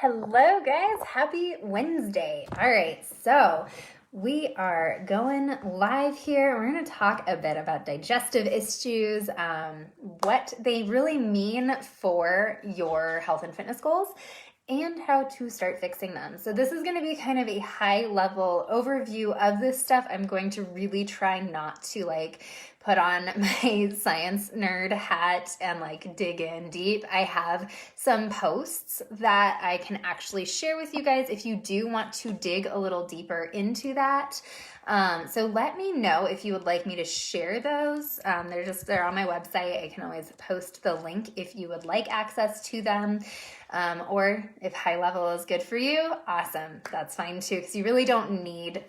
Hello guys, happy Wednesday. All right, so we are going live here. We're going to talk a bit about digestive issues, what they really mean for your health and fitness goals, and how to start fixing them. So this is going to be kind of a high level overview of this stuff. I'm going to really try not to put on my science nerd hat and dig in deep. I have some posts that I can actually share with you guys if you do want to dig a little deeper into that. So let me know if you would like me to share those. They're on my website. I can always post the link if you would like access to them. Or if high level is good for you, awesome. That's fine too, because you really don't need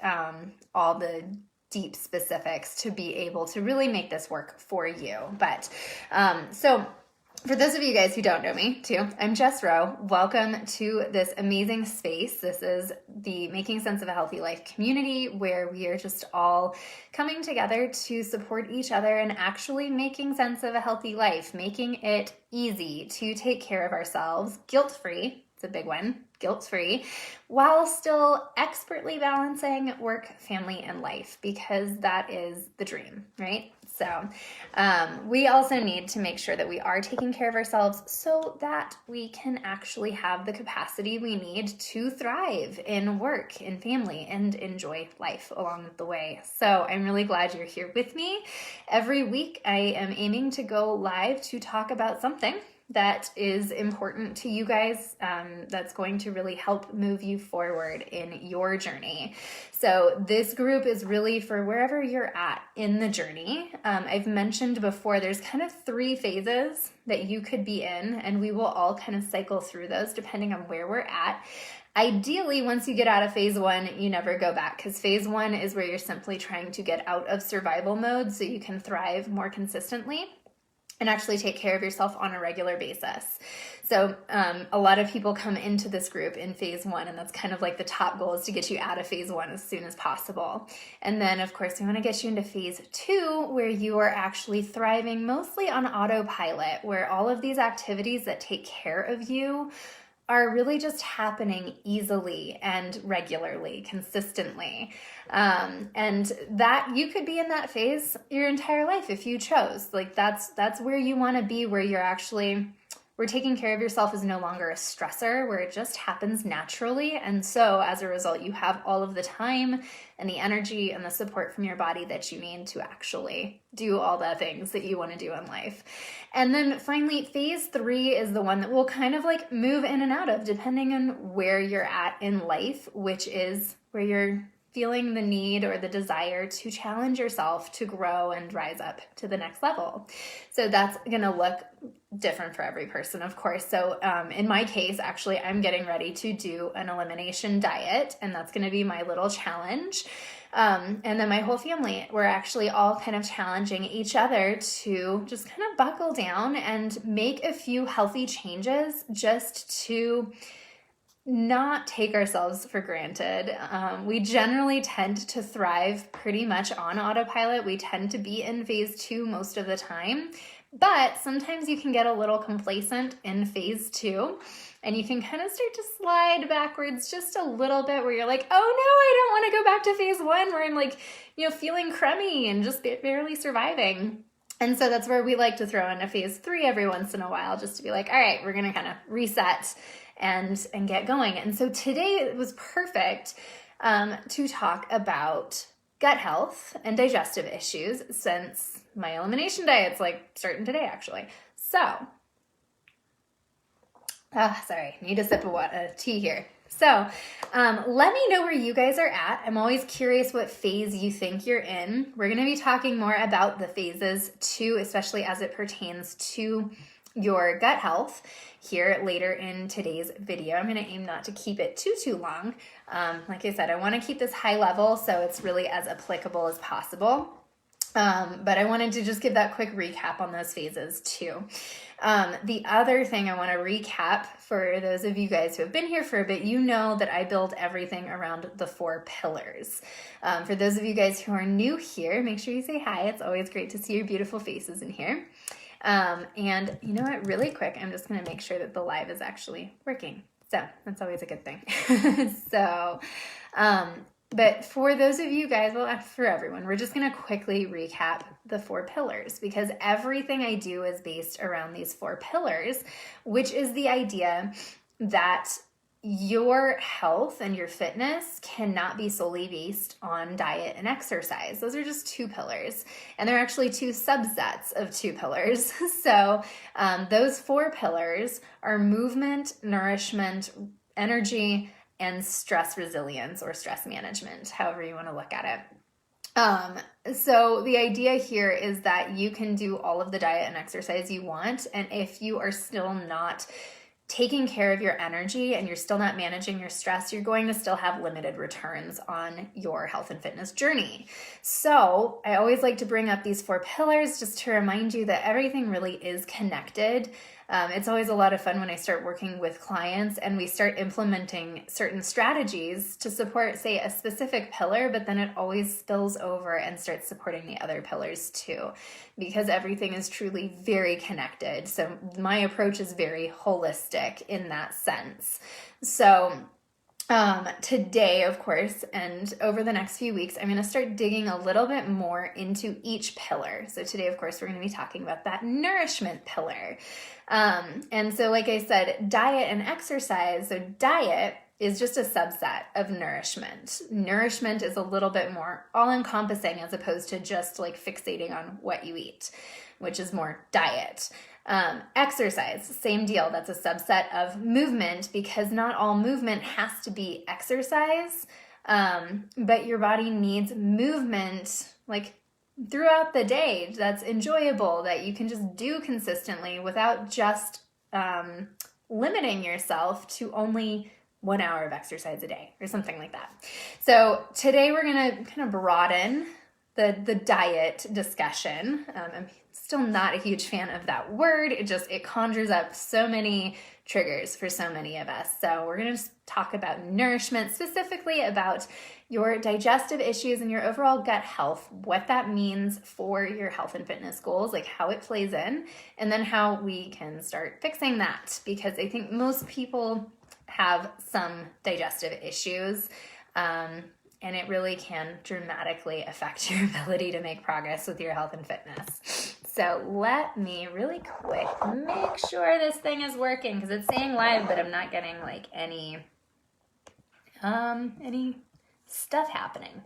all the deep specifics to be able to really make this work for you. But so for those of you guys who don't know me too, I'm Jess Rowe. Welcome to this amazing space. This is the Making Sense of a Healthy Life community where we are just all coming together to support each other and actually making sense of a healthy life, making it easy to take care of ourselves, guilt-free. It's a big one, guilt-free, while still expertly balancing work, family, and life, because that is the dream, right? So we also need to make sure that we are taking care of ourselves so that we can actually have the capacity we need to thrive in work, in family, and enjoy life along the way. So I'm really glad you're here with me. Every week I am aiming to go live to talk about something that is important to you guys, that's going to really help move you forward in your journey. So this group is really for wherever you're at in the journey. I've mentioned before, there's kind of 3 phases that you could be in, and we will all kind of cycle through those depending on where we're at. Ideally, once you get out of phase 1, you never go back, because phase 1 is where you're simply trying to get out of survival mode so you can thrive more consistently and actually take care of yourself on a regular basis. So a lot of people come into this group in phase 1, and that's kind of like the top goal, is to get you out of phase 1 as soon as possible. And then of course we want to get you into phase 2, where you are actually thriving mostly on autopilot, where all of these activities that take care of you are really just happening easily and regularly, consistently. And that you could be in that phase your entire life if you chose. That's where you want to be, where you're actually, where taking care of yourself is no longer a stressor, where it just happens naturally. And so as a result, you have all of the time and the energy and the support from your body that you need to actually do all the things that you want to do in life. And then finally, phase 3 is the one that we'll kind of move in and out of depending on where you're at in life, which is where you're feeling the need or the desire to challenge yourself to grow and rise up to the next level. So that's going to look different for every person, of course. So in my case, actually, I'm getting ready to do an elimination diet, and that's going to be my little challenge. And then my whole family, we're actually all kind of challenging each other to just kind of buckle down and make a few healthy changes just to not take ourselves for granted. We generally tend to thrive pretty much on autopilot. We tend to be in phase 2 most of the time, but sometimes you can get a little complacent in phase 2, and you can kind of start to slide backwards just a little bit, where you're like, oh no, I don't want to go back to phase 1 where I'm feeling crummy and just barely surviving. And so that's where we like to throw in a phase 3 every once in a while, just to be like, all right, we're going to kind of reset and get going. And so today it was perfect to talk about gut health and digestive issues, since my elimination diet's starting today, actually. So, sorry, need a sip of tea here. So let me know where you guys are at. I'm always curious what phase you think you're in. We're going to be talking more about the phases too, especially as it pertains to your gut health here later in today's video. I'm going to aim not to keep it too long. Like I said, I want to keep this high level so it's really as applicable as possible. But I wanted to just give that quick recap on those phases too. The other thing I want to recap for those of you guys who have been here for a bit, you know that I build everything around the 4 pillars. For those of you guys who are new here, make sure you say hi. It's always great to see your beautiful faces in here. And you know what, really quick, I'm just going to make sure that the live is actually working. So that's always a good thing. But for those of you guys, well, for everyone, we're just going to quickly recap the 4 pillars, because everything I do is based around these 4 pillars, which is the idea that your health and your fitness cannot be solely based on diet and exercise. Those are just 2 pillars, and they're actually 2 subsets of 2 pillars. So those 4 pillars are movement, nourishment, energy, and stress resilience or stress management, however you want to look at it. So the idea here is that you can do all of the diet and exercise you want, and if you are still not taking care of your energy and you're still not managing your stress, you're going to still have limited returns on your health and fitness journey. So I always like to bring up these 4 pillars just to remind you that everything really is connected. It's always a lot of fun when I start working with clients and we start implementing certain strategies to support, say, a specific pillar, but then it always spills over and starts supporting the other pillars too, because everything is truly very connected. So my approach is very holistic in that sense. So today, of course, and over the next few weeks, I'm going to start digging a little bit more into each pillar. So today, of course, we're going to be talking about that nourishment pillar. And so like I said, diet and exercise. So diet is just a subset of nourishment. Nourishment is a little bit more all-encompassing as opposed to just like fixating on what you eat, which is more diet. Exercise, same deal. That's a subset of movement, because not all movement has to be exercise, but your body needs movement like throughout the day that's enjoyable, that you can just do consistently without just limiting yourself to only 1 hour of exercise a day or something like that. So today we're going to kind of broaden the diet discussion. I'm still not a huge fan of that word. It conjures up so many triggers for so many of us. So we're going to just talk about nourishment, specifically about your digestive issues and your overall gut health, what that means for your health and fitness goals, like how it plays in, and then how we can start fixing that, because I think most people have some digestive issues, and it really can dramatically affect your ability to make progress with your health and fitness. So let me really quick make sure this thing is working, because it's saying live, but I'm not getting like any stuff happening.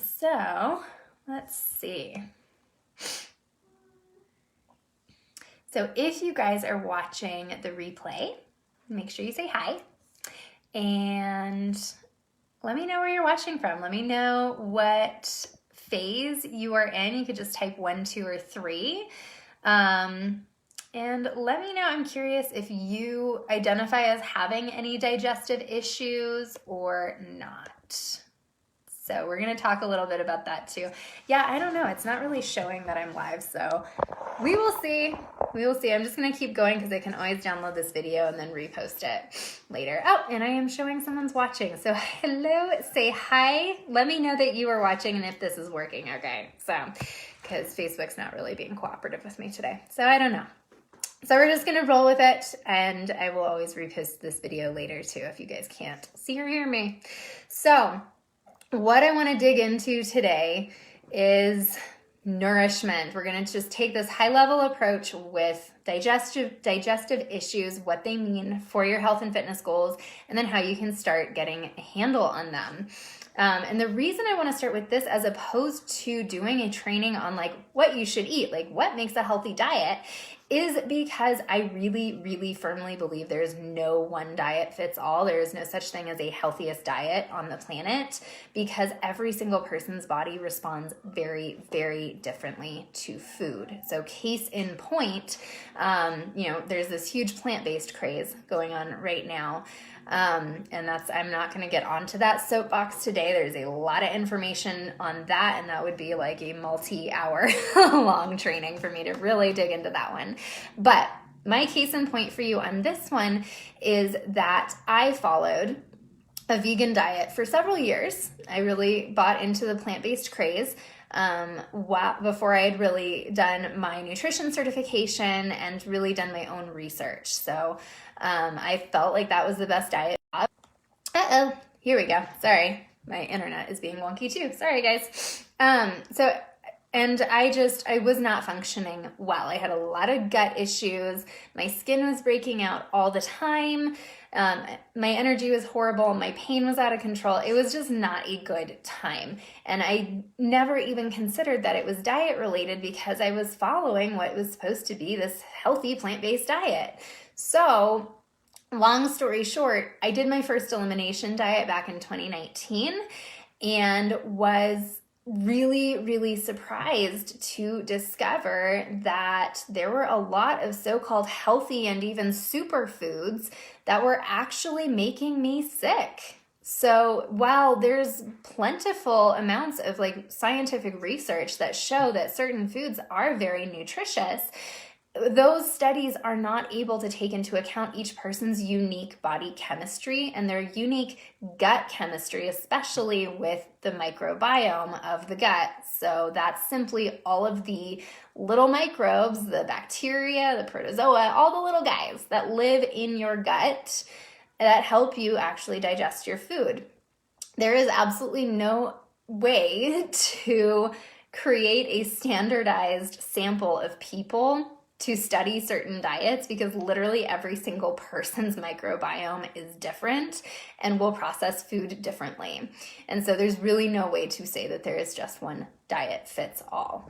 So let's see. So if you guys are watching the replay, make sure you say hi, and let me know where you're watching from. Let me know what phase you are in. You could just type 1, 2, or 3. And let me know, I'm curious if you identify as having any digestive issues or not. So we're going to talk a little bit about that too. Yeah, I don't know. It's not really showing that I'm live, so we will see. We will see. I'm just going to keep going because I can always download this video and then repost it later. Oh, and I am showing someone's watching. So hello, say hi. Let me know that you are watching and if this is working, okay? So, because Facebook's not really being cooperative with me today. So I don't know. So we're just going to roll with it, and I will always repost this video later too if you guys can't see or hear me. So what I want to dig into today is nourishment. We're going to just take this high-level approach with digestive issues, what they mean for your health and fitness goals, and then how you can start getting a handle on them. And the reason I want to start with this as opposed to doing a training on like what you should eat, like what makes a healthy diet, is because I really, really firmly believe there is no one diet fits all. There is no such thing as a healthiest diet on the planet, because every single person's body responds very, very differently to food. So case in point, there's this huge plant-based craze going on right now. And I'm not going to get onto that soapbox today. There's a lot of information on that, and that would be like a multi-hour long training for me to really dig into that one. But my case in point for you on this one is that I followed a vegan diet for several years. I really bought into the plant-based craze. before I had really done my nutrition certification and really done my own research. So I felt like that was the best diet. Uh-oh, here we go. Sorry, my internet is being wonky too. Sorry, guys. And I was not functioning well. I had a lot of gut issues. My skin was breaking out all the time. My energy was horrible. My pain was out of control. It was just not a good time. And I never even considered that it was diet related because I was following what was supposed to be this healthy plant-based diet. So long story short, I did my first elimination diet back in 2019 and was really, really surprised to discover that there were a lot of so-called healthy and even superfoods that were actually making me sick. So while there's plentiful amounts of like scientific research that show that certain foods are very nutritious, those studies are not able to take into account each person's unique body chemistry and their unique gut chemistry, especially with the microbiome of the gut. So that's simply all of the little microbes, the bacteria, the protozoa, all the little guys that live in your gut that help you actually digest your food. There is absolutely no way to create a standardized sample of people to study certain diets because literally every single person's microbiome is different and will process food differently. And so there's really no way to say that there is just one diet fits all.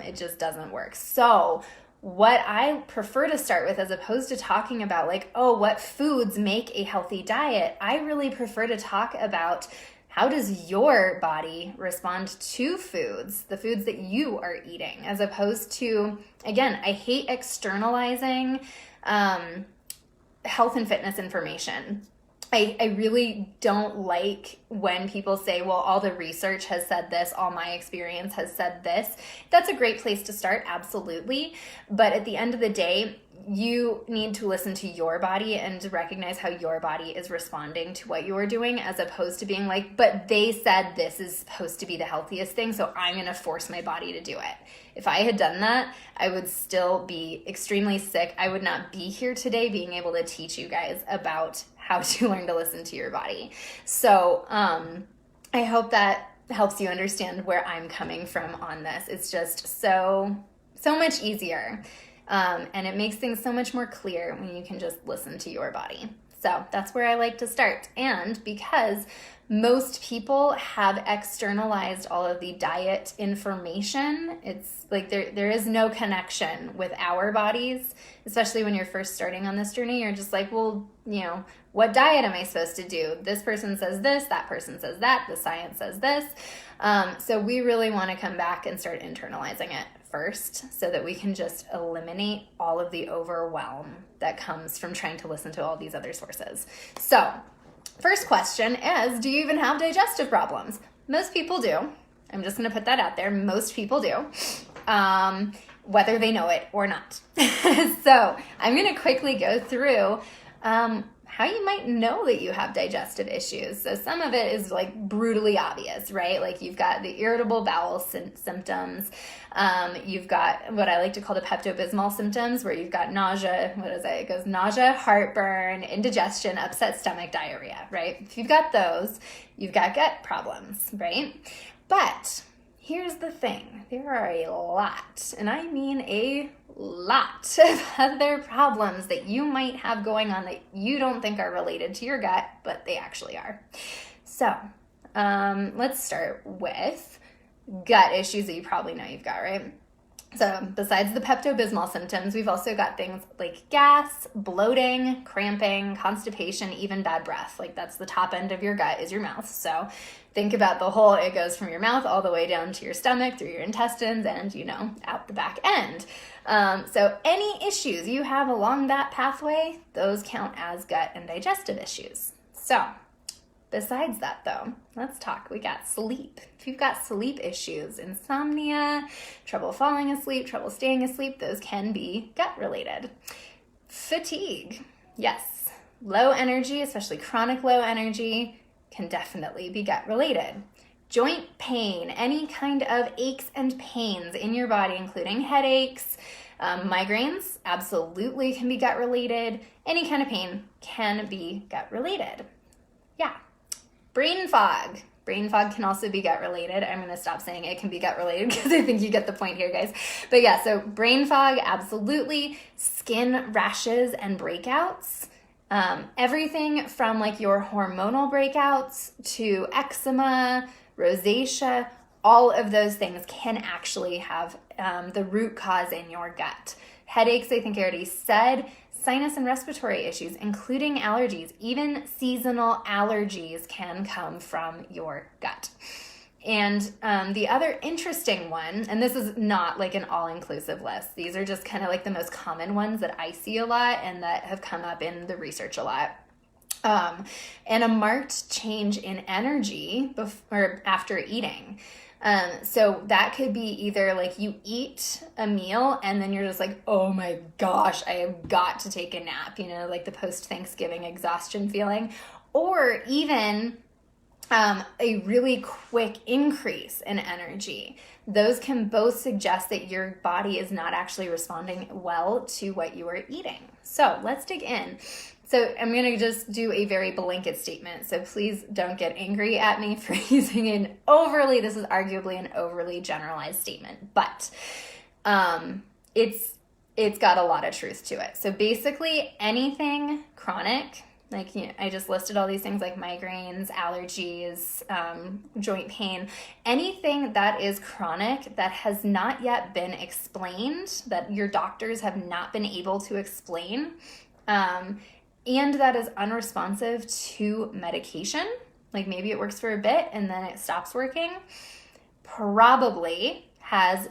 It just doesn't work. So what I prefer to start with, as opposed to talking about like, oh, what foods make a healthy diet, I really prefer to talk about how does your body respond to foods, the foods that you are eating, as opposed to, again, I hate externalizing health and fitness information. I really don't like when people say, well, all the research has said this, all my experience has said this. That's a great place to start, absolutely. But at the end of the day, you need to listen to your body and recognize how your body is responding to what you're doing, as opposed to being like, but they said this is supposed to be the healthiest thing, so I'm going to force my body to do it. If I had done that, I would still be extremely sick. I would not be here today being able to teach you guys about how to learn to listen to your body. So I hope that helps you understand where I'm coming from on this. It's just so much easier. And it makes things so much more clear when you can just listen to your body. So that's where I like to start. And because most people have externalized all of the diet information, it's like there is no connection with our bodies, especially when you're first starting on this journey. You're just like, well, you know, what diet am I supposed to do? This person says this, that person says that, the science says this. So we really want to come back and start internalizing it first so that we can just eliminate all of the overwhelm that comes from trying to listen to all these other sources. So first question is, do you even have digestive problems? Most people do. I'm just going to put that out there. Most people do, whether they know it or not. So I'm going to quickly go through how you might know that you have digestive issues. So some of it is like brutally obvious, right? Like you've got the irritable bowel symptoms. You've got what I like to call the Pepto symptoms, where you've got nausea. What is it? It goes nausea, heartburn, indigestion, upset stomach, diarrhea, right? If you've got those, you've got gut problems, right? But here's the thing. There are a lot, and I mean a lot of other problems that you might have going on that you don't think are related to your gut, but they actually are. So let's start with gut issues that you probably know you've got, right? So besides the Pepto symptoms, we've also got things like gas, bloating, cramping, constipation, even bad breath. Like that's the top end of your gut is your mouth. So think about the whole, it goes from your mouth all the way down to your stomach, through your intestines, and, you know, out the back end. So any issues you have along that pathway, those count as gut and digestive issues. So besides that though, let's talk. We got sleep. If you've got sleep issues, insomnia, trouble falling asleep, trouble staying asleep, those can be gut related. Fatigue. Yes. Low energy, especially chronic low energy, can definitely be gut related. joint pain, any kind of aches and pains in your body, including headaches, migraines absolutely can be gut related. Any kind of pain can be gut related. Yeah. Brain fog. Brain fog can also be gut related. I'm going to stop saying it can be gut related because I think you get the point here, guys. But yeah, so brain fog, absolutely. Skin rashes and breakouts. Everything from like your hormonal breakouts to eczema, rosacea, all of those things can actually have the root cause in your gut. Headaches, I think I already said. Sinus and respiratory issues, including allergies. Even seasonal allergies can come from your gut. And the other interesting one, and this is not like an all-inclusive list. These are just kind of like the most common ones that I see a lot and that have come up in the research a lot. And a marked change in energy before, after eating. So that could be either like you eat a meal and then you're just like, oh my gosh, I have got to take a nap, like the post-Thanksgiving exhaustion feeling, or even a really quick increase in energy. Those can both suggest that your body is not actually responding well to what you are eating. So let's dig in. So I'm going to just do a very blanket statement. So please don't get angry at me for using this is arguably an overly generalized statement, but it's got a lot of truth to it. So basically anything chronic, like I just listed all these things like migraines, allergies, joint pain, anything that is chronic that has not yet been explained, that your doctors have not been able to explain, and that is unresponsive to medication, like maybe it works for a bit and then it stops working, probably has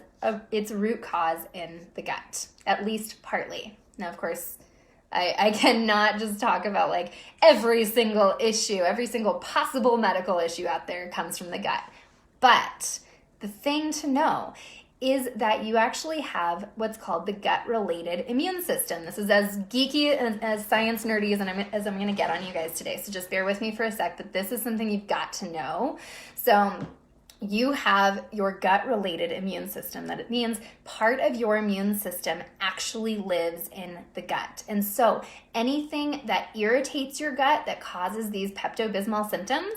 its root cause in the gut, at least partly. Now, of course, I cannot just talk about like every single issue, every single possible medical issue out there comes from the gut. But the thing to know is that you actually have what's called the gut-related immune system. This is as geeky and as science nerdy as I'm going to get on you guys today. So just bear with me for a sec, but this is something you've got to know. So you have your gut-related immune system. That it means part of your immune system actually lives in the gut. And so anything that irritates your gut that causes these Pepto-Bismol symptoms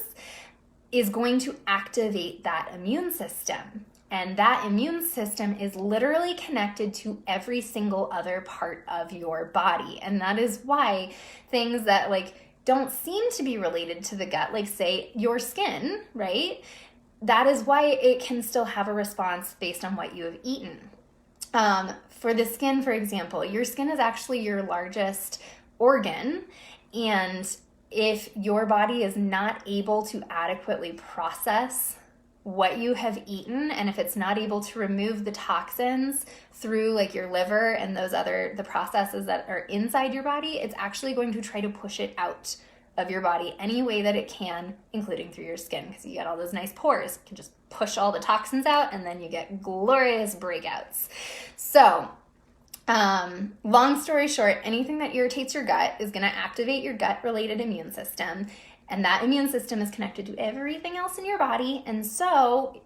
is going to activate that immune system. And that immune system is literally connected to every single other part of your body. And that is why things that like don't seem to be related to the gut, like say your skin, right? That is why it can still have a response based on what you have eaten. For the skin, for example, your skin is actually your largest organ. And if your body is not able to adequately process what you have eaten, and if it's not able to remove the toxins through like your liver and the processes that are inside your body, it's actually going to try to push it out of your body any way that it can, including through your skin, because you get all those nice pores. You can just push all the toxins out and then you get glorious breakouts. So long story short, anything that irritates your gut is going to activate your gut-related immune system. And that immune system is connected to everything else in your body. And so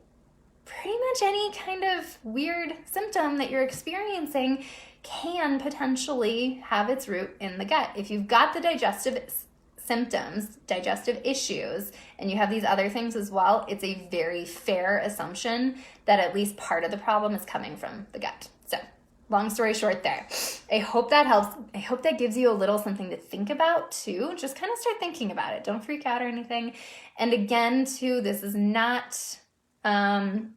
pretty much any kind of weird symptom that you're experiencing can potentially have its root in the gut. If you've got the digestive symptoms, digestive issues, and you have these other things as well, it's a very fair assumption that at least part of the problem is coming from the gut. So long story short there. I hope that helps. I hope that gives you a little something to think about too. Just kind of start thinking about it. Don't freak out or anything. And again, too, this is not, I'm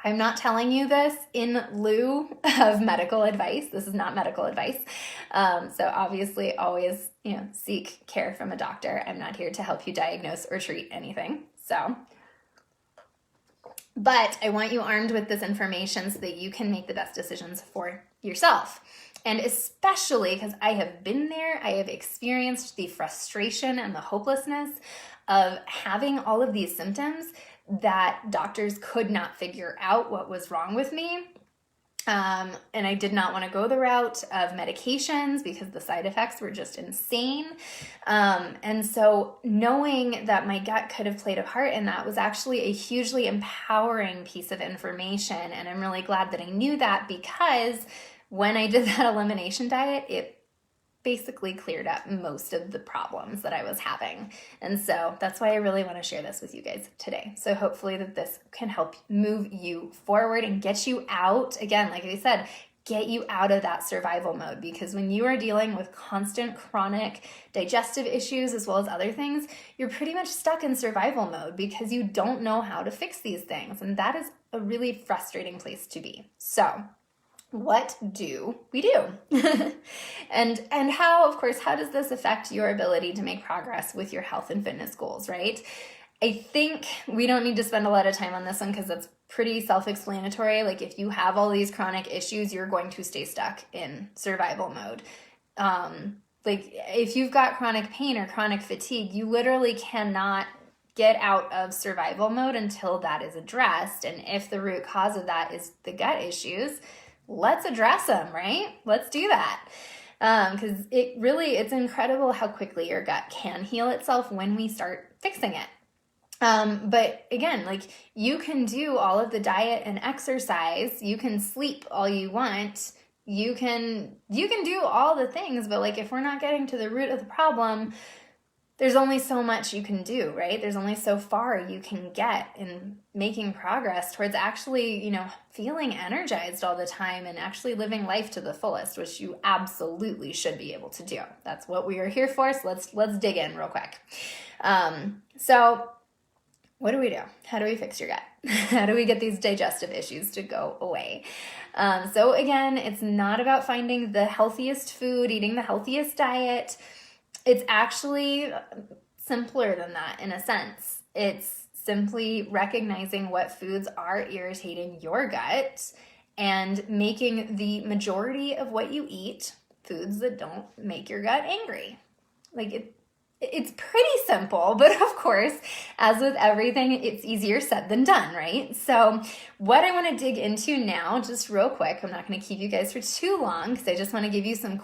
not telling you this in lieu of medical advice. This is not medical advice. So obviously always, seek care from a doctor. I'm not here to help you diagnose or treat anything. But I want you armed with this information so that you can make the best decisions for yourself. And especially because I have been there, I have experienced the frustration and the hopelessness of having all of these symptoms that doctors could not figure out what was wrong with me. And I did not want to go the route of medications because the side effects were just insane. And so knowing that my gut could have played a part in that was actually a hugely empowering piece of information. And I'm really glad that I knew that, because when I did that elimination diet, it basically cleared up most of the problems that I was having. And so that's why I really want to share this with you guys today. So hopefully that this can help move you forward and get you out, again, like I said, get you out of that survival mode. Because when you are dealing with constant chronic digestive issues as well as other things, you're pretty much stuck in survival mode because you don't know how to fix these things. And that is a really frustrating place to be. So what do we do? and how, of course, how does this affect your ability to make progress with your health and fitness goals, right? I think we don't need to spend a lot of time on this one because it's pretty self-explanatory. Like, if you have all these chronic issues, you're going to stay stuck in survival mode. Like, if you've got chronic pain or chronic fatigue, you literally cannot get out of survival mode until that is addressed. And if the root cause of that is the gut issues, let's address them, right? Let's do that. Because it's incredible how quickly your gut can heal itself when we start fixing it. But again, like, you can do all of the diet and exercise, you can sleep all you want, you can do all the things, but like, if we're not getting to the root of the problem, there's only so much you can do, right? There's only so far you can get in making progress towards actually, feeling energized all the time and actually living life to the fullest, which you absolutely should be able to do. That's what we are here for. So let's dig in real quick. So what do we do? How do we fix your gut? How do we get these digestive issues to go away? So again, it's not about finding the healthiest food, eating the healthiest diet. It's actually simpler than that in a sense. It's simply recognizing what foods are irritating your gut and making the majority of what you eat foods that don't make your gut angry. Like, it's pretty simple, but of course, as with everything, it's easier said than done, right? So what I want to dig into now, just real quick, I'm not going to keep you guys for too long because I just want to give you some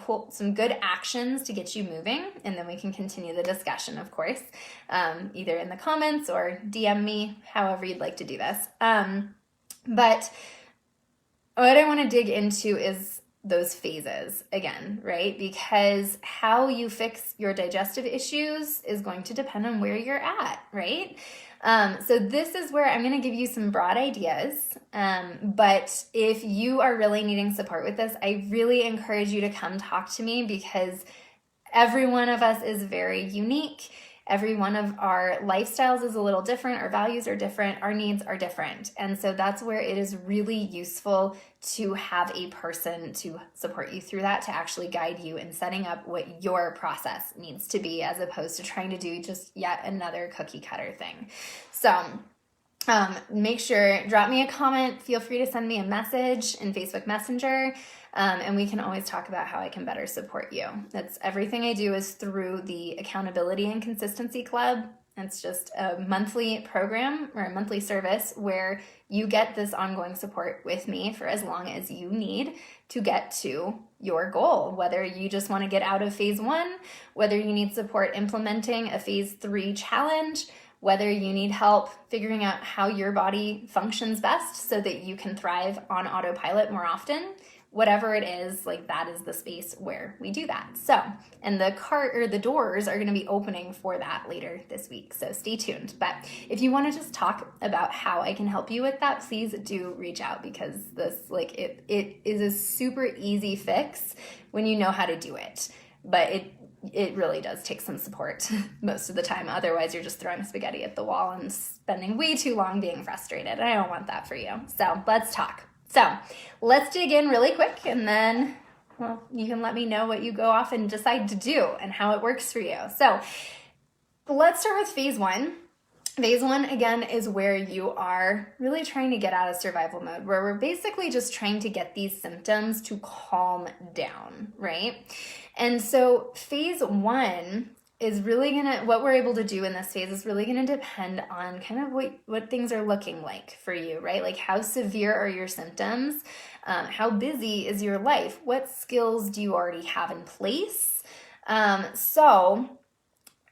good actions to get you moving, and then we can continue the discussion, of course, either in the comments or DM me, however you'd like to do this. But what I want to dig into is those phases again, right? Because how you fix your digestive issues is going to depend on where you're at, right? So this is where I'm going to give you some broad ideas. But if you are really needing support with this, I really encourage you to come talk to me, because every one of us is very unique. Every one of our lifestyles is a little different. Our values are different. Our needs are different. And so that's where it is really useful to have a person to support you through that, to actually guide you in setting up what your process needs to be, as opposed to trying to do just yet another cookie cutter thing. So make sure, drop me a comment. Feel free to send me a message in Facebook Messenger. And we can always talk about how I can better support you. That's everything I do is through the Accountability and Consistency Club. It's just a monthly program or a monthly service where you get this ongoing support with me for as long as you need to get to your goal. Whether you just want to get out of phase 1, whether you need support implementing a phase 3 challenge, whether you need help figuring out how your body functions best so that you can thrive on autopilot more often. Whatever it is, like, that is the space where we do that. So, and the doors are going to be opening for that later this week. So stay tuned. But if you want to just talk about how I can help you with that, please do reach out, because this, it is a super easy fix when you know how to do it. But it really does take some support most of the time. Otherwise, you're just throwing spaghetti at the wall and spending way too long being frustrated. I don't want that for you. So let's talk. So let's dig in really quick, and then, well, you can let me know what you go off and decide to do and how it works for you. So let's start with phase 1. Phase 1, again, is where you are really trying to get out of survival mode, where we're basically just trying to get these symptoms to calm down, right? And so phase 1 is really what we're able to do in this phase is really gonna depend on kind of what things are looking like for you, right? Like how severe are your symptoms? How busy is your life? What skills do you already have in place? So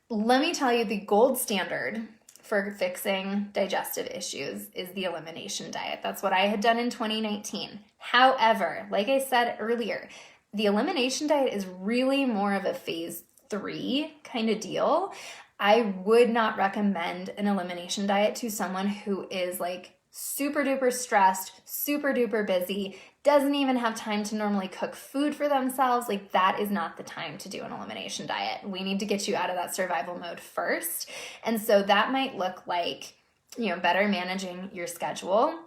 let me tell you, the gold standard for fixing digestive issues is the elimination diet. That's what I had done in 2019. However, like I said earlier, the elimination diet is really more of a phase 3 kind of deal. I would not recommend an elimination diet to someone who is like super duper stressed, super duper busy, doesn't even have time to normally cook food for themselves. Like that is not the time to do an elimination diet. We need to get you out of that survival mode first. And so that might look like, better managing your schedule,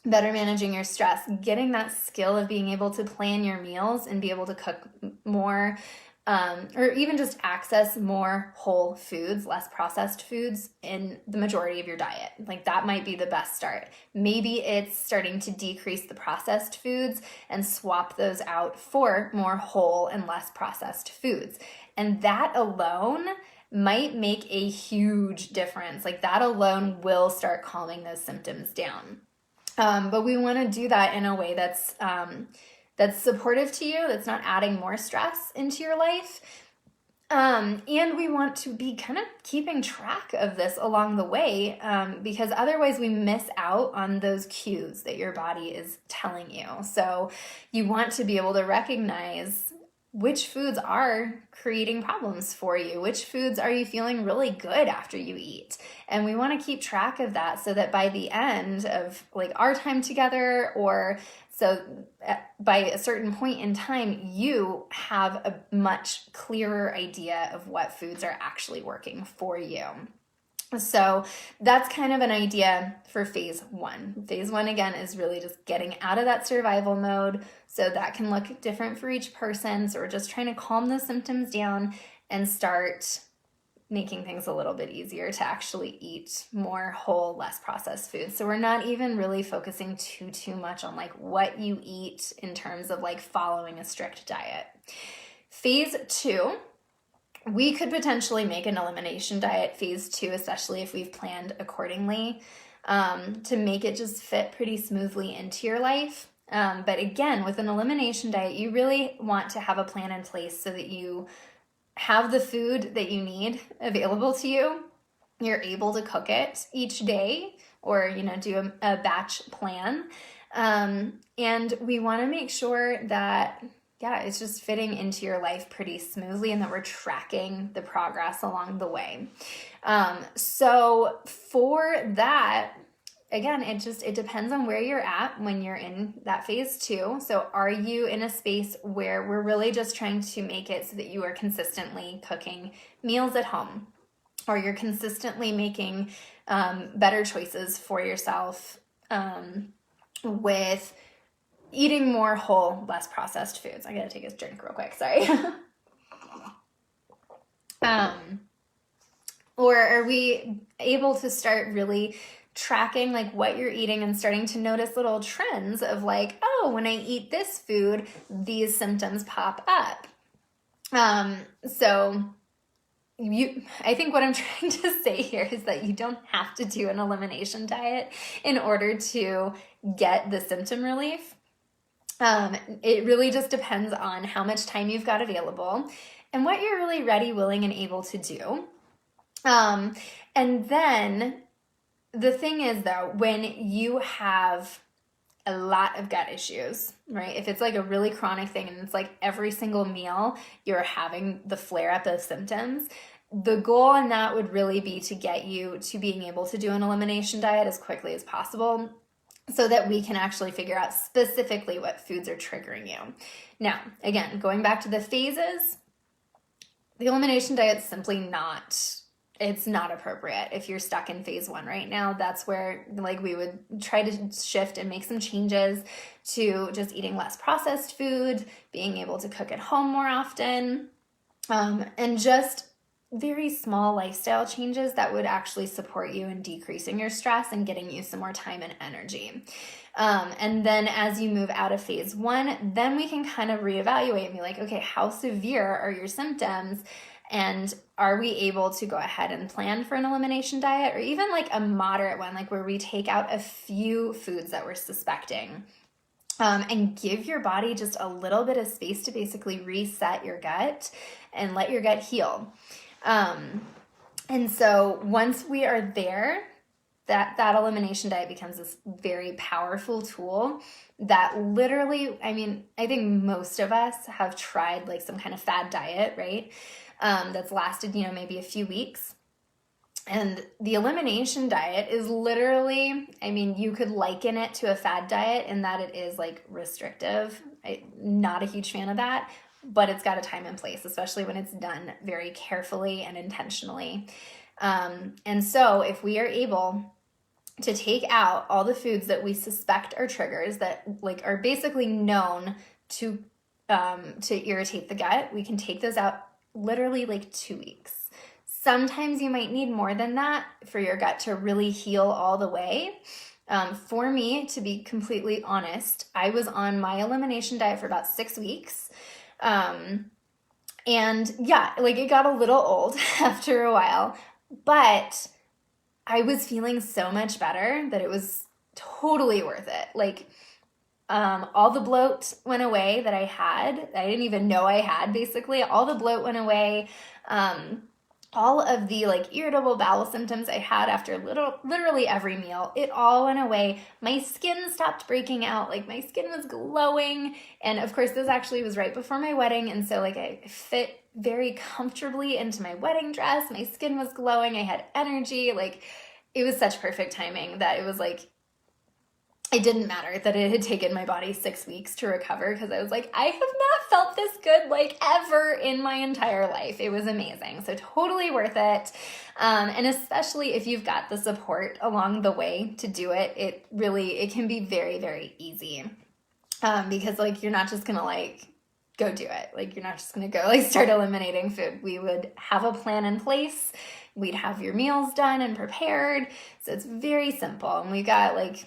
better managing your stress, getting that skill of being able to plan your meals and be able to cook more, or even just access more whole foods, less processed foods in the majority of your diet. Like that might be the best start. Maybe it's starting to decrease the processed foods and swap those out for more whole and less processed foods. And that alone might make a huge difference. Like that alone will start calming those symptoms down. But we want to do that in a way that's supportive to you, that's not adding more stress into your life. And we want to be kind of keeping track of this along the way, because otherwise we miss out on those cues that your body is telling you. So you want to be able to recognize which foods are creating problems for you, which foods are you feeling really good after you eat. And we want to keep track of that so that by the end of like our time together, or so by a certain point in time, you have a much clearer idea of what foods are actually working for you. So that's kind of an idea for phase 1. Phase 1, again, is really just getting out of that survival mode. So that can look different for each person. So we're just trying to calm those symptoms down and start making things a little bit easier to actually eat more whole, less processed foods. So we're not even really focusing too much on like what you eat in terms of like following a strict diet. Phase 2, we could potentially make an elimination diet phase 2, especially if we've planned accordingly, to make it just fit pretty smoothly into your life. But again, with an elimination diet, you really want to have a plan in place so that you have the food that you need available to you. You're able to cook it each day, or do a batch plan. And we want to make sure that it's just fitting into your life pretty smoothly and that we're tracking the progress along the way. So for that, again, it depends on where you're at when you're in that phase 2. So are you in a space where we're really just trying to make it so that you are consistently cooking meals at home, or you're consistently making better choices for yourself with eating more whole, less processed foods? I gotta take a drink real quick, sorry. Or are we able to start really tracking like what you're eating and starting to notice little trends of like, oh, when I eat this food, these symptoms pop up. So I think what I'm trying to say here is that you don't have to do an elimination diet in order to get the symptom relief. It really just depends on how much time you've got available and what you're really ready, willing, and able to do. And then the thing is, though, when you have a lot of gut issues, right? If it's like a really chronic thing and it's like every single meal you're having the flare up of symptoms, the goal in that would really be to get you to being able to do an elimination diet as quickly as possible, so that we can actually figure out specifically what foods are triggering you. Now, again, going back to the phases, the elimination diet is simply not appropriate. If you're stuck in phase 1 right now, that's where like we would try to shift and make some changes to just eating less processed food, being able to cook at home more often, and just very small lifestyle changes that would actually support you in decreasing your stress and getting you some more time and energy. And then as you move out of phase 1, then we can kind of reevaluate and be like, okay, how severe are your symptoms? And are we able to go ahead and plan for an elimination diet, or even like a moderate one, like where we take out a few foods that we're suspecting, and give your body just a little bit of space to basically reset your gut and let your gut heal. And so once we are there, that elimination diet becomes this very powerful tool that literally, I mean, I think most of us have tried like some kind of fad diet, right? That's lasted, maybe a few weeks. And the elimination diet is literally, I mean, you could liken it to a fad diet in that it is like restrictive. I'm not a huge fan of that, but it's got a time and place, especially when it's done very carefully and intentionally. And so if we are able to take out all the foods that we suspect are triggers that like are basically known to irritate the gut, we can take those out literally like 2 weeks. Sometimes you might need more than that for your gut to really heal all the way. For me, to be completely honest, I was on my elimination diet for about 6 weeks. And yeah, like it got a little old after a while, but I was feeling so much better that it was totally worth it. Like, all the bloat went away that I had. I didn't even know I had, basically. All the bloat went away. All of the like irritable bowel symptoms I had after literally every meal, it all went away. My skin stopped breaking out. Like my skin was glowing. And of course, this actually was right before my wedding. And so like I fit very comfortably into my wedding dress. My skin was glowing. I had energy. Like it was such perfect timing that it was like, it didn't matter that it had taken my body 6 weeks to recover, because I was like, I have not felt this good like ever in my entire life. It was amazing. So totally worth it. And especially if you've got the support along the way to do it, it can be very, very easy. Because like, you're not just going to like go do it. Like you're not just going to go like start eliminating food. We would have a plan in place. We'd have your meals done and prepared. So it's very simple. And we got like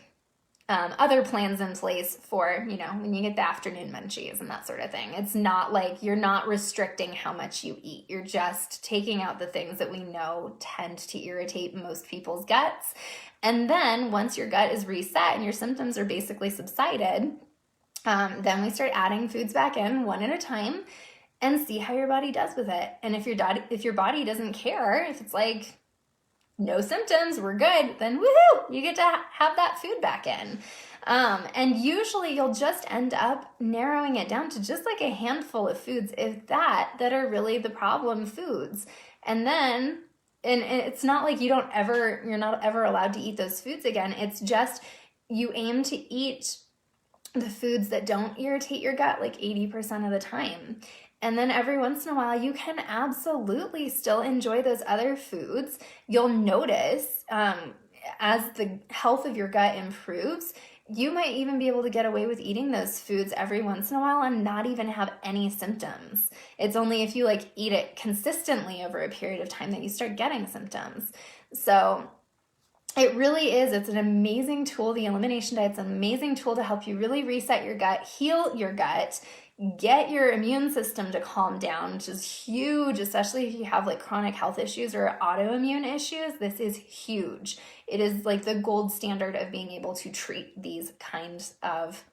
other plans in place for, when you get the afternoon munchies and that sort of thing. It's not like you're not restricting how much you eat. You're just taking out the things that we know tend to irritate most people's guts. And then once your gut is reset and your symptoms are basically subsided, then we start adding foods back in one at a time and see how your body does with it. And if your body doesn't care, if it's like, no symptoms, we're good, then woohoo, you get to have that food back in. And usually you'll just end up narrowing it down to just like a handful of foods, if that are really the problem foods. And then, and it's not like you're not ever allowed to eat those foods again. It's just you aim to eat the foods that don't irritate your gut like 80% of the time. And then every once in a while, you can absolutely still enjoy those other foods. You'll notice as the health of your gut improves, you might even be able to get away with eating those foods every once in a while and not even have any symptoms. It's only if you like eat it consistently over a period of time that you start getting symptoms. So it really is. It's an amazing tool. The elimination diet's an amazing tool to help you really reset your gut, heal your gut, get your immune system to calm down, which is huge, especially if you have like chronic health issues or autoimmune issues. This is huge. It is like the gold standard of being able to treat these kinds of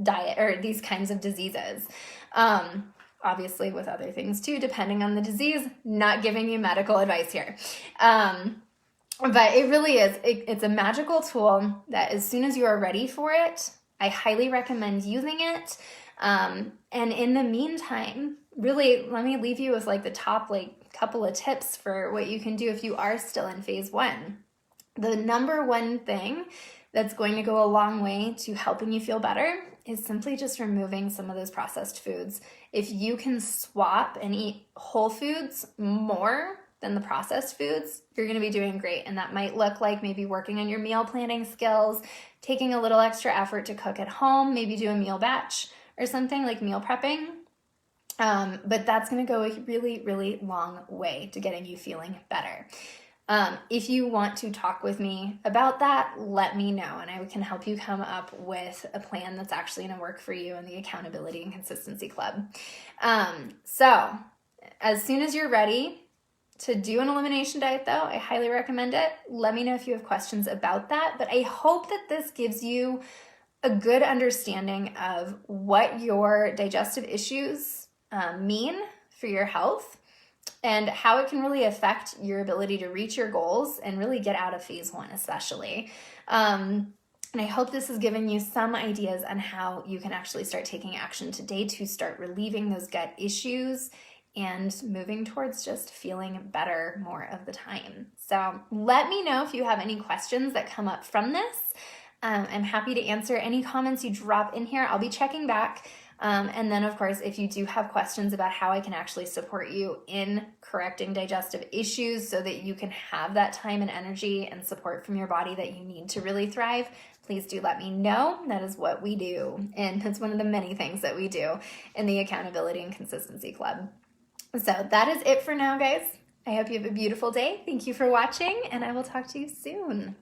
diet or these kinds of diseases. Obviously with other things too, depending on the disease, not giving you medical advice here. But it really is. It's a magical tool that as soon as you are ready for it, I highly recommend using it. And in the meantime, really, let me leave you with like the top like couple of tips for what you can do if you are still in phase 1. The number one thing that's going to go a long way to helping you feel better is simply just removing some of those processed foods. If you can swap and eat whole foods more than the processed foods, you're going to be doing great. And that might look like maybe working on your meal planning skills, taking a little extra effort to cook at home, maybe do a meal batch or something like meal prepping. But that's going to go a really, really long way to getting you feeling better. If you want to talk with me about that, let me know, and I can help you come up with a plan that's actually going to work for you in the Accountability and Consistency Club. So as soon as you're ready, to do an elimination diet though. I highly recommend it. Let me know if you have questions about that. But I hope that this gives you a good understanding of what your digestive issues mean for your health and how it can really affect your ability to reach your goals and really get out of phase 1 especially. And I hope this has given you some ideas on how you can actually start taking action today to start relieving those gut issues and moving towards just feeling better more of the time. So let me know if you have any questions that come up from this. I'm happy to answer any comments you drop in here. I'll be checking back. And then, of course, if you do have questions about how I can actually support you in correcting digestive issues so that you can have that time and energy and support from your body that you need to really thrive, please do let me know. That is what we do. And that's one of the many things that we do in the Accountability and Consistency Club. So that is it for now, guys. I hope you have a beautiful day. Thank you for watching, and I will talk to you soon.